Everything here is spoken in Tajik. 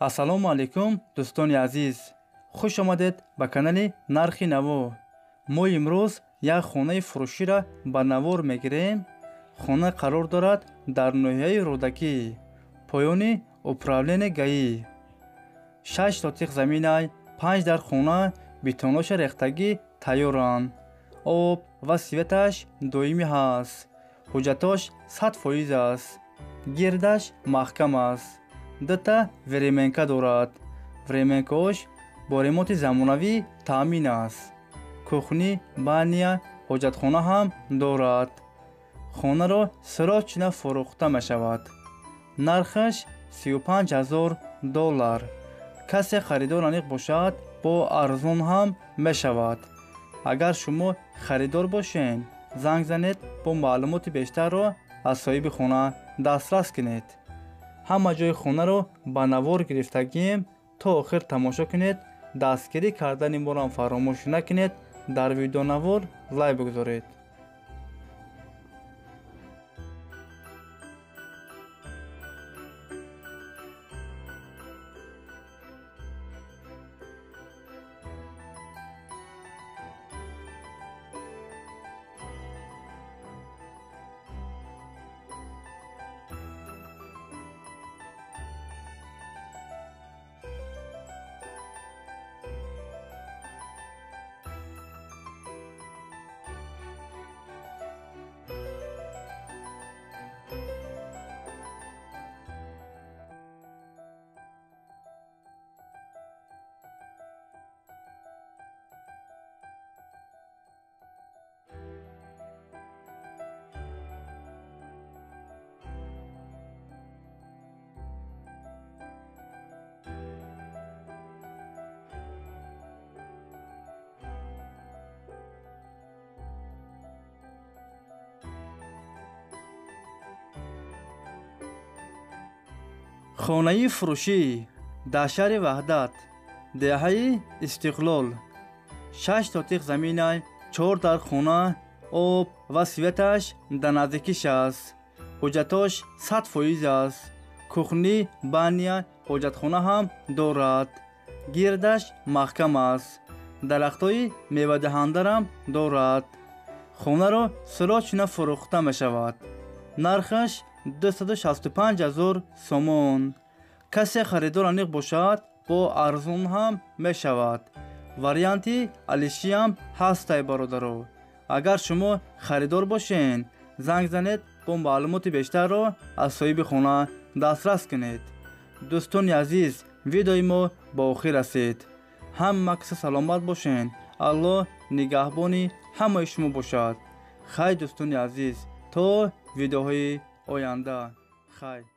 ассалому алайкум дӯстони азиз, хуш омадед ба канали Нархи Наво. Мо имрӯз як хонаи фурӯширо ба навор мегирем. Хона қарор дорад дар ноҳияи Рӯдакӣ, поёни управление ГАИ. 6 сотиқ заминай, 5 дар хона, бетоноши рехтагӣ тайёранд. Об ва светаш доимӣ ҳаст. ҳуҷҷатош 100% аст. Гирдаш маҳкам аст. Дута веременка дорад. Веременкаош бо ремонти замонавӣ таъмин аст. кухни, баня, ҳоҷатхона ҳам дорад. хонаро сирочина фурӯхта мешавад. нархаш $35,000. касе харидор аниқ бошад, бо арзон ҳам мешавад. агар шумо харидор бошед, занг занед, бо маълумоти бештарро аз соҳиби хона дастрас кунед. ҳама ҷои хонаро ба навор гирифтагием. то охир тамошо кунед. дастгирӣ кардани моро фаромӯш накунед. дар видеонавор лайк бигузоред. хонаи фурӯшӣ дар шаҳри Ваҳдат, деҳаи Истиқлол. 6 сотиқ заминай, 4 дар хона, об ва светаш дар наздикиш аст. ҳуҷҷатош 100% аст. кухни, баня, ҳоҷатхона ҳам дорад. гирдаш маҳкам аст. дарахтҳои мевадиҳандарам дорад. хонаро сирочина фурӯхта мешавад. нархаш $265,000 сомон. касе харидор аниқ бошад, бо арзон ҳам мешавад. варианти алишиам ҳастай бародаро. агар шумо харидор бошед, занг занед, бо маълумоти бештарро аз соҳиби хона дастрас кунед. дӯстони азиз, видеои мо ба охир расид. ҳама киса саломат бошед. аллоҳ нигаҳбони ҳамаи шумо бошад. хай дӯстони азиз, то видеоҳои оянда. хай.